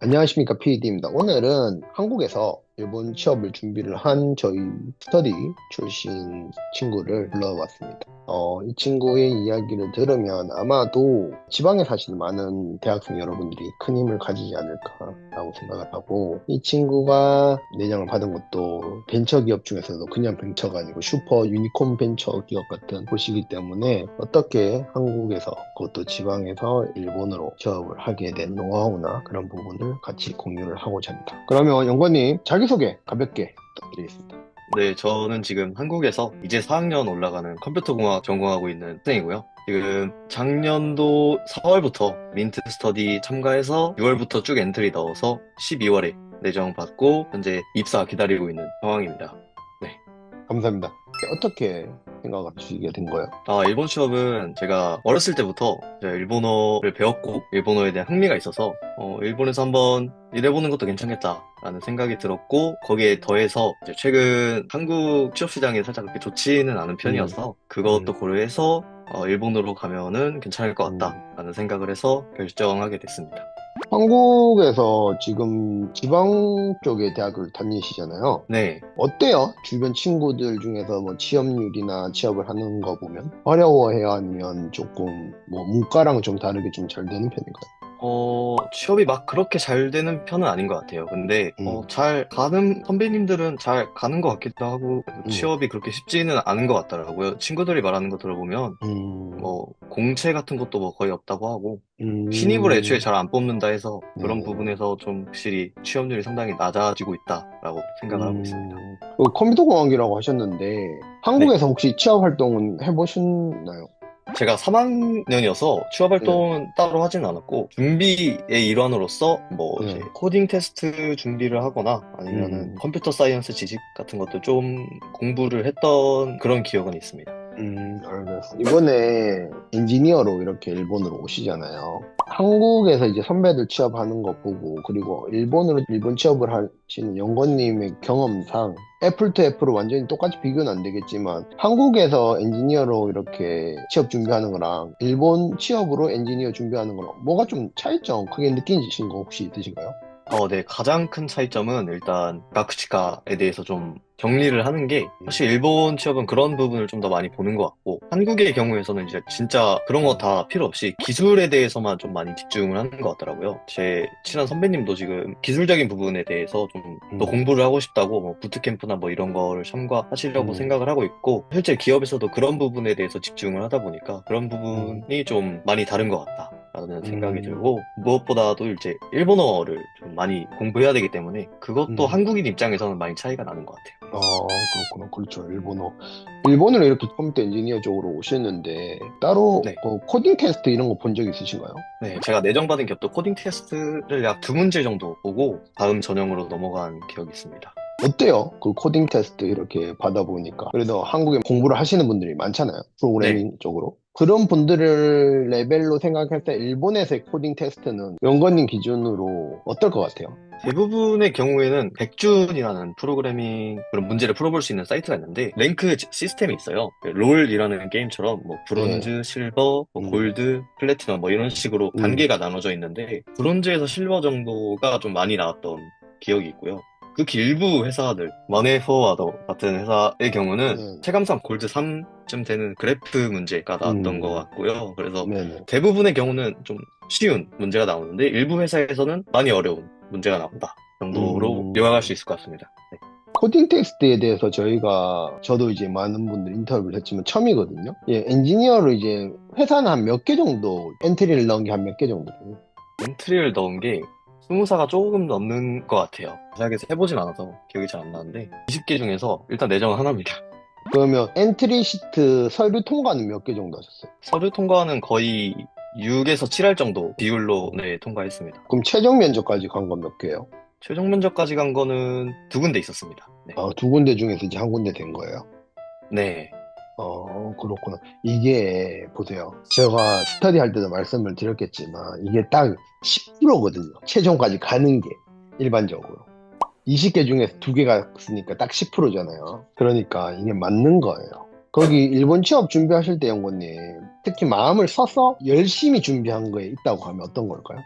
안녕하십니까, PD입니다. 오늘은 한국에서 일본 취업을 준비를 한 저희 스터디 출신 친구를 불러봤습니다. 이 친구의 이야기를 들으면 아마도 지방에 사시는 많은 대학생 여러분들이 큰 힘을 가지지 않을까라고 생각을 하고, 이 친구가 내장을 받은 것도 벤처기업 중에서도 그냥 벤처가 아니고 슈퍼 유니콘 벤처기업 같은 곳이기 때문에 어떻게 한국에서 그것도 지방에서 일본으로 취업을 하게 된 노하우나 그런 부분을 같이 공유를 하고자 합니다. 그러면 영건님 자기소개 가볍게 부탁드리겠습니다. 네, 저는 지금 한국에서 이제 4학년 올라가는 컴퓨터공학 전공하고 있는 학생이고요. 지금 작년도 4월부터 민트 스터디 참가해서 6월부터 쭉 엔트리 넣어서 12월에 내정 받고 현재 입사 기다리고 있는 상황입니다. 네. 감사합니다. 어떻게 생각하시게 된 거예요? 일본 취업은 제가 어렸을 때부터 제가 일본어를 배웠고 일본어에 대한 흥미가 있어서 일본에서 한번 일해보는 것도 괜찮겠다라는 생각이 들었고 거기에 더해서 이제 최근 한국 취업 시장이 살짝 그렇게 좋지는 않은 음, 편이어서 음, 그것도 고려해서 일본으로 가면은 괜찮을 것 음. 같다라는 생각을 해서 결정하게 됐습니다. 한국에서 지금 지방 쪽에 대학을 다니시잖아요. 네. 어때요? 주변 친구들 중에서 뭐 취업률이나 취업을 하는 거 보면 어려워해요? 아니면 조금 뭐 문과랑 좀 다르게 좀 잘 되는 편인가요? 취업이 막 그렇게 잘 되는 편은 아닌 것 같아요. 근데, 음, 잘 가는, 선배님들은 잘 가는 것 같기도 하고, 음, 취업이 그렇게 쉽지는 않은 것 같더라고요. 친구들이 말하는 거 들어보면, 음, 공채 같은 것도 뭐 거의 없다고 하고, 신입을 애초에 음, 잘 안 뽑는다 해서 그런 네네네. 부분에서 좀 확실히 취업률이 상당히 낮아지고 있다라고 생각을 하고 있습니다. 그 컴퓨터 공학이라고 하셨는데 네. 한국에서 혹시 취업 활동은 해보셨나요? 제가 3학년이어서 취업 네, 활동은 따로 하진 않았고, 준비의 일환으로서 뭐 이제 네, 코딩 테스트 준비를 하거나 아니면은 음. 컴퓨터 사이언스 지식 같은 것도 좀 공부를 했던 그런 기억은 있습니다. 알겠어. 이번에 엔지니어로 이렇게 일본으로 오시잖아요. 한국에서 이제 선배들 취업하는 거 보고, 그리고 일본으로 일본 취업을 하시는 연건님의 경험상, 애플 투 애플로 완전히 똑같이 비교는 안 되겠지만, 한국에서 엔지니어로 이렇게 취업 준비하는 거랑, 일본 취업으로 엔지니어 준비하는 거랑, 뭐가 좀 차이점 크게 느끼신 거 혹시 있으신가요? 네. 가장 큰 차이점은 일단 가쿠치카에 대해서 좀 정리를 하는 게 음, 사실 일본 취업은 그런 부분을 좀 더 많이 보는 것 같고 한국의 경우에서는 이제 진짜 그런 거 다 필요 없이 기술에 대해서만 좀 많이 집중을 하는 것 같더라고요. 제 친한 선배님도 지금 기술적인 부분에 대해서 좀 더 음, 공부를 하고 싶다고 뭐 부트캠프나 뭐 이런 거를 참가하시려고 음, 생각을 하고 있고 실제 기업에서도 그런 부분에 대해서 집중을 하다 보니까 그런 음, 부분이 좀 많이 다른 것 같다. 라는 생각이 음, 들고 무엇보다도 이제 일본어를 좀 많이 공부해야 되기 때문에 그것도 음. 한국인 입장에서는 많이 차이가 나는 것 같아요. 그렇구나. 그렇죠. 일본어. 일본으로 이렇게 컴퓨터 엔지니어 쪽으로 오셨는데, 따로 네. 코딩 테스트 이런 거 본 적 있으신가요? 네, 제가 내정받은 기업도 코딩 테스트를 약 두 문제 정도 보고 다음 전형으로 넘어간 기억이 있습니다. 어때요? 그 코딩 테스트 이렇게 받아보니까. 그래도 한국에 공부를 하시는 분들이 많잖아요. 네. 프로그래밍 쪽으로. 그런 분들을 레벨로 생각할 때 일본에서의 코딩 테스트는 연관님 기준으로 어떨 것 같아요? 대부분의 경우에는 백준이라는 프로그래밍 그런 문제를 풀어볼 수 있는 사이트가 있는데 랭크 시스템이 있어요. 그 롤이라는 게임처럼 뭐 네. 브론즈, 실버, 뭐 음, 골드, 플래티넘 뭐 이런 식으로 음, 단계가 나눠져 있는데 브론즈에서 실버 정도가 좀 많이 나왔던 기억이 있고요. 극히 일부 회사들, 머네포와드 같은 회사의 경우는 네. 체감상 골드 3쯤 되는 그래프 문제가 나왔던 것 음, 같고요. 그래서 네네. 대부분의 경우는 좀 쉬운 문제가 나오는데 일부 회사에서는 많이 어려운 문제가 나온다 정도로 요약할 수 음, 있을 것 같습니다. 네. 코딩 테스트에 대해서 저도 이제 많은 분들 인터뷰를 했지만 처음이거든요. 예, 엔지니어로 이제 회사는 한 몇 개 정도, 엔트리를 넣은 게 한 몇 개 정도 돼요? 엔트리를 넣은 게 20사가 조금 넘는 것 같아요. 자세하게 해보진 않아서 기억이 잘 안 나는데 20개 중에서 일단 내정은 하나입니다. 그러면 엔트리 시트 서류 통과는 몇 개 정도 하셨어요? 서류 통과는 거의 6에서 7할 정도 비율로 음. 네, 통과했습니다. 그럼 최종 면접까지 간 건 몇 개예요? 최종 면접까지 간 거는 두 군데 있었습니다. 네. 두 군데 중에서 이제 한 군데 된 거예요. 네. 그렇구나. 이게, 보세요. 제가 스터디 할 때도 말씀을 드렸겠지만, 이게 딱 10%거든요. 최종까지 가는 게, 일반적으로. 20개 중에서 2개가 있으니까 딱 10%잖아요. 그러니까 이게 맞는 거예요. 거기 일본 취업 준비하실 때 연구님, 특히 마음을 써서 열심히 준비한 거에 있다고 하면 어떤 걸까요?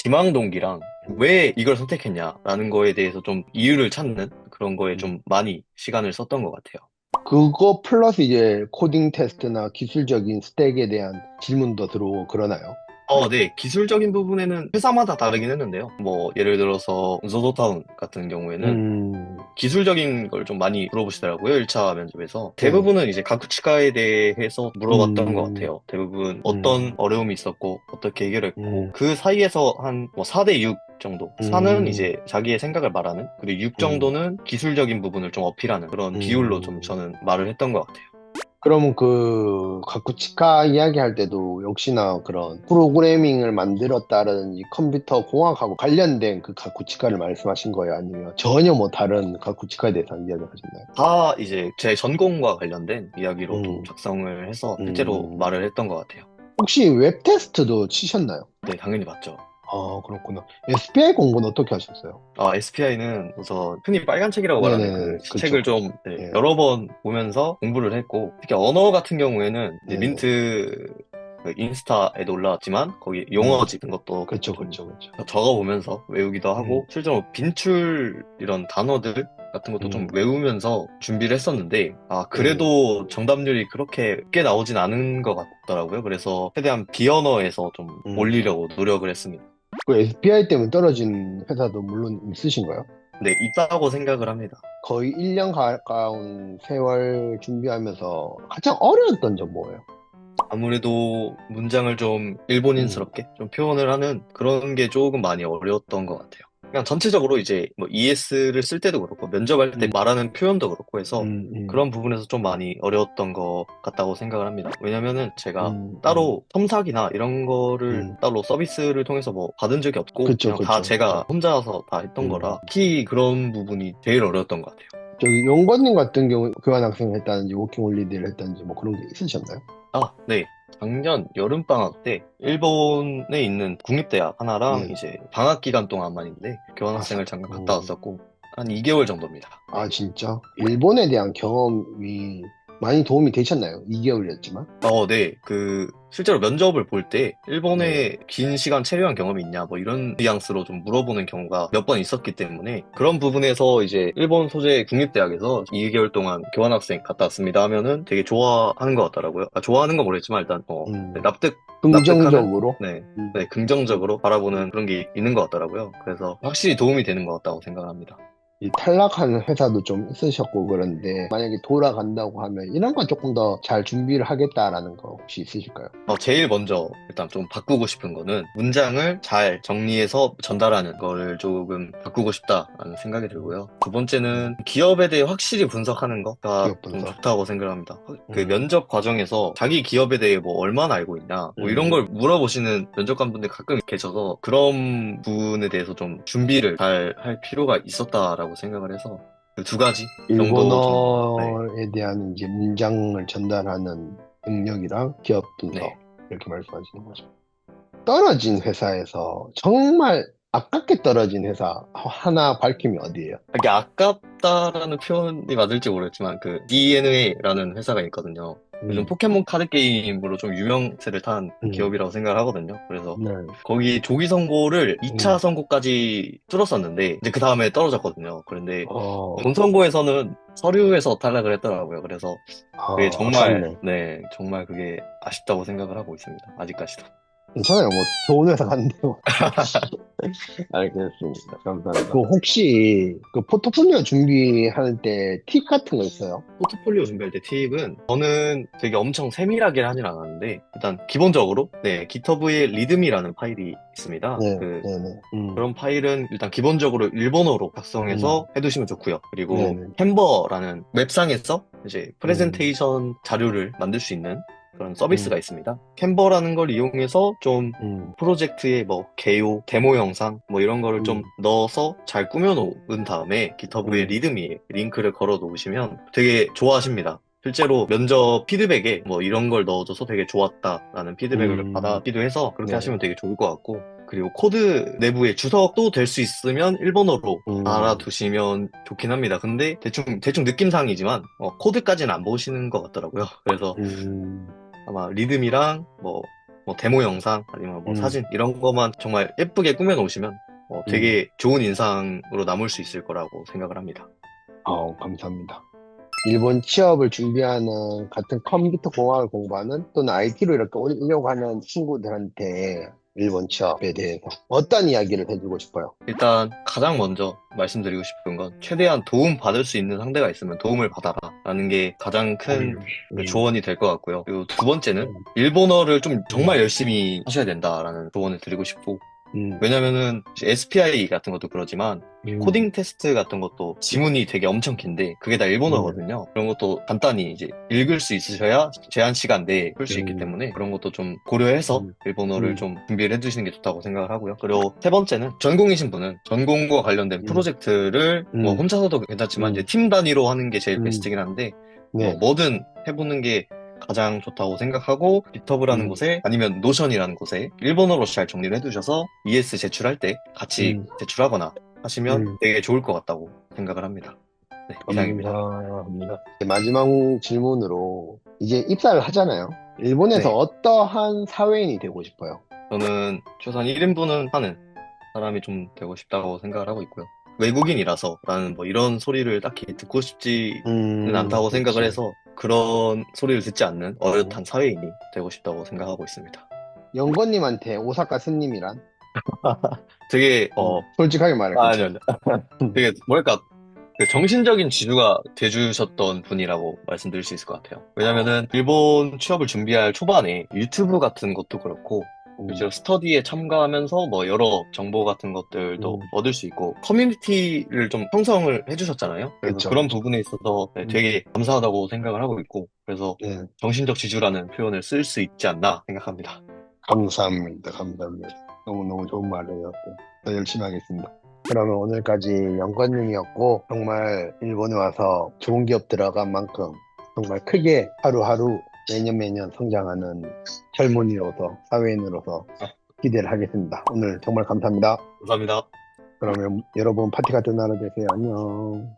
지망 동기랑 왜 이걸 선택했냐라는 거에 대해서 좀 이유를 찾는 그런 거에 좀 많이 시간을 썼던 것 같아요. 그거 플러스 이제 코딩 테스트나 기술적인 스택에 대한 질문도 들어오고 그러나요? 네. 기술적인 부분에는 회사마다 다르긴 했는데요. 뭐, 예를 들어서, 조조타운 같은 경우에는 음, 기술적인 걸 좀 많이 물어보시더라고요. 1차 면접에서. 네. 대부분은 이제 가쿠치카에 대해서 물어봤던 것 음, 같아요. 대부분 음, 어떤 어려움이 있었고, 어떻게 해결했고, 음, 그 사이에서 한 뭐 4대 6 정도. 4는 음, 이제 자기의 생각을 말하는, 그리고 6 음, 정도는 기술적인 부분을 좀 어필하는 그런 비율로 좀 음. 저는 말을 했던 것 같아요. 그러면 그 가쿠치카 이야기할 때도 역시나 그런 프로그래밍을 만들었다든지 컴퓨터 공학하고 관련된 그 가쿠치카를 말씀하신 거예요? 아니면 전혀 뭐 다른 가쿠치카에 대해서 이야기를 하셨나요? 다 이제 제 전공과 관련된 이야기로 좀 음, 작성을 해서 실제로 음. 말을 했던 것 같아요. 혹시 웹 테스트도 치셨나요? 네, 당연히 맞죠. 아, 그렇구나. SPI 공부는 어떻게 하셨어요? SPI는 우선 흔히 빨간 책이라고 말하는 네네, 그 그렇죠. 책을 좀 네, 예, 여러 번 보면서 공부를 했고, 특히 언어 같은 경우에는 이제 네네. 민트 그 인스타에도 올라왔지만 거기 용어 음, 짚은 것도 그렇죠, 좀 그렇죠, 그렇죠. 적어보면서 외우기도 음, 하고 실제로 빈출 이런 단어들 같은 것도 좀 음, 외우면서 준비를 했었는데 음, 그래도 정답률이 그렇게 꽤 나오진 않은 것 같더라고요. 그래서 최대한 비언어에서 좀 음. 올리려고 노력을 했습니다. 그 SPI 때문에 떨어진 회사도 물론 있으신가요? 네, 있다고 생각을 합니다. 거의 1년 가까운 세월 준비하면서 가장 어려웠던 점 뭐예요? 아무래도 문장을 좀 음, 일본인스럽게 좀 표현을 하는 그런 게 조금 많이 어려웠던 것 같아요. 그냥 전체적으로 이제 뭐 ES를 쓸 때도 그렇고 면접할 때 음, 말하는 표현도 그렇고 해서 음, 음, 그런 부분에서 좀 많이 어려웠던 것 같다고 생각을 합니다. 왜냐면은 제가 음, 따로 첨삭이나 이런 거를 음. 따로 서비스를 통해서 뭐 받은 적이 없고 그쵸, 그냥 다 그쵸. 네. 제가 혼자서 다 했던 음. 거라 특히 그런 부분이 제일 어려웠던 것 같아요. 저기 용건님 같은 경우 교환학생을 했다든지 워킹홀리데이를 했다든지 뭐 그런 게 있으셨나요? 네. 작년 여름방학 때 일본에 있는 국립대학 하나랑 네. 이제 방학 기간 동안만인데 아, 교환학생을 잠깐 갔다 왔었고 한 2개월 정도입니다. 아, 진짜? 일본에 대한 경험이 많이 도움이 되셨나요? 2개월이었지만? 네. 실제로 면접을 볼 때 네. 일본에 긴 시간 체류한 경험이 있냐 뭐 이런 뉘앙스로 좀 물어보는 경우가 몇 번 있었기 때문에 그런 부분에서 이제 일본 소재 국립대학에서 2개월 동안 교환학생 갔다 왔습니다 하면은 되게 좋아하는 것 같더라고요. 좋아하는 건 모르겠지만 일단 네, 음, 납득하는 긍정적으로? 네. 음. 네, 긍정적으로 바라보는 그런 게 있는 것 같더라고요. 그래서 확실히 도움이 되는 것 같다고 생각합니다. 이 탈락하는 회사도 좀 있으셨고 그런데 만약에 돌아간다고 하면 이런 건 조금 더 잘 준비를 하겠다라는 거 혹시 있으실까요? 제일 먼저 일단 좀 바꾸고 싶은 거는 문장을 잘 정리해서 전달하는 거를 조금 바꾸고 싶다라는 생각이 들고요. 두 번째는 기업에 대해 확실히 분석하는 거가 기업 좀 분석. 좋다고 생각을 합니다. 그 음, 면접 과정에서 자기 기업에 대해 뭐 얼마나 알고 있냐, 뭐 이런 음. 걸 물어보시는 면접관분들 가끔 계셔서 그런 부분에 대해서 좀 준비를 잘 할 필요가 있었다라고 생각을 해서 그 두 가지 정도 좀, 네, 일본어에 대한 이제 문장을 전달하는 능력이랑 기업 분석 네. 이렇게 말씀하시는 거죠. 떨어진 회사에서 정말 아깝게 떨어진 회사 하나 밝히면 어디예요? 이게 아깝다라는 표현이 맞을지 모르겠지만 그 DNA라는 회사가 있거든요. 요즘 음, 포켓몬 카드 게임으로 좀 유명세를 탄 음, 기업이라고 생각을 하거든요. 그래서 네, 거기 조기 선고를 2차 음, 선고까지 뚫었었는데 이제 그 다음에 떨어졌거든요. 그런데 어, 본 선고에서는 서류에서 탈락을 했더라고요. 그래서 그게 정말 아깝네. 네 정말 그게 아쉽다고 생각을 하고 있습니다. 아직까지도. 괜찮아요. 뭐 좋은 회사 갔는데요. 알겠습니다. 감사합니다. 그 혹시 그 포트폴리오 준비할 때 팁 같은 거 있어요? 포트폴리오 준비할 때 팁은 저는 되게 엄청 세밀하게 하진 않았는데 일단 기본적으로 네 GitHub에 리드미라는 파일이 있습니다. 네, 네, 네. 그런 파일은 일단 기본적으로 일본어로 음, 작성해서 해두시면 좋고요. 네, 그리고 네. 캔버라는 웹상에서 이제 음, 프레젠테이션 자료를 만들 수 있는 그런 음, 서비스가 있습니다. 캔버라는 걸 이용해서 좀 음, 프로젝트에 뭐 개요, 데모 영상 뭐 이런 거를 좀 음, 넣어서 잘 꾸며 놓은 다음에 GitHub에 음, 리드미에 링크를 걸어 놓으시면 되게 좋아하십니다. 실제로 면접 피드백에 뭐 이런 걸 넣어줘서 되게 좋았다라는 피드백을 음, 받아기도 해서 그렇게 네. 하시면 되게 좋을 것 같고 그리고 코드 내부에 주석도 될 수 있으면 일본어로 음, 알아두시면 좋긴 합니다. 근데 대충 느낌상이지만 코드까지는 안 보시는 것 같더라고요. 그래서 음. 아마 리듬이랑 뭐 데모 영상 아니면 뭐 음, 사진 이런 것만 정말 예쁘게 꾸며 놓으시면 음. 되게 좋은 인상으로 남을 수 있을 거라고 생각을 합니다. 감사합니다. 일본 취업을 준비하는 같은 컴퓨터 공학을 공부하는 또는 IT로 이렇게 오려고 하는 친구들한테 일본 취업에 대해서 어떤 이야기를 해주고 싶어요? 일단 가장 먼저 말씀드리고 싶은 건 최대한 도움 받을 수 있는 상대가 있으면 도움을 받아라 라는 게 가장 큰 음, 조언이 될 것 같고요. 그리고 두 번째는 음, 일본어를 좀 음, 정말 열심히 하셔야 된다라는 조언을 드리고 싶고, 음, 왜냐면은 SPI 같은 것도 그러지만 음, 코딩 테스트 같은 것도 지문이 되게 엄청 긴데 그게 다 음, 일본어거든요. 그런 것도 간단히 이제 읽을 수 있으셔야 제한 시간 내에 풀 수 있기 음, 때문에 그런 것도 좀 고려해서 음, 일본어를 음, 좀 준비를 해두시는 게 좋다고 생각을 하고요. 그리고 세 번째는 전공이신 분은 전공과 관련된 음, 프로젝트를 뭐 음, 혼자서도 괜찮지만 이제 음, 팀 단위로 하는 게 제일 음, 베스트긴 한데 뭐 네, 뭐든 해보는 게 가장 좋다고 생각하고 깃허브라는 음, 곳에 아니면 노션이라는 곳에 일본어로 잘 정리를 해두셔서 ES 제출할 때 같이 음, 제출하거나 하시면 음, 되게 좋을 것 같다고 생각을 합니다. 네, 이상입니다. 감사합니다. 마지막 질문으로 이제 입사를 하잖아요. 일본에서 네, 어떠한 사회인이 되고 싶어요? 저는 최소한 1인분은 하는 사람이 좀 되고 싶다고 생각을 하고 있고요. 외국인이라서 라는 뭐 이런 소리를 딱히 듣고 싶지는 않다고 생각을 그렇지. 해서 그런 소리를 듣지 않는 음. 어엿한 사회인이 되고 싶다고 생각하고 있습니다. 영건님한테 오사카 스님이란? 되게, 솔직하게 말해, 아니요, 괜찮아. 아니요. 되게, 뭐랄까, 그 정신적인 지주가 돼주셨던 분이라고 말씀드릴 수 있을 것 같아요. 왜냐면은 일본 취업을 준비할 초반에 유튜브 같은 것도 그렇고 음, 실제로 스터디에 참가하면서 뭐 여러 정보 같은 것들도 음, 얻을 수 있고 커뮤니티를 좀 형성을 해주셨잖아요. 그래서 그쵸, 그런 그쵸. 부분에 있어서 네, 음, 되게 감사하다고 생각을 하고 있고 그래서 네, 정신적 지주라는 표현을 쓸 수 있지 않나 생각합니다. 감사합니다. 감사합니다. 너무너무 좋은 말이었어요. 더 열심히 하겠습니다. 그러면 오늘까지 영건님이었고, 정말 일본에 와서 좋은 기업 들어간 만큼 정말 크게 하루하루 매년 매년 성장하는 젊은이로서, 사회인으로서 기대를 하겠습니다. 오늘 정말 감사합니다. 감사합니다. 그러면 여러분 파티 같은 하루 되세요. 안녕.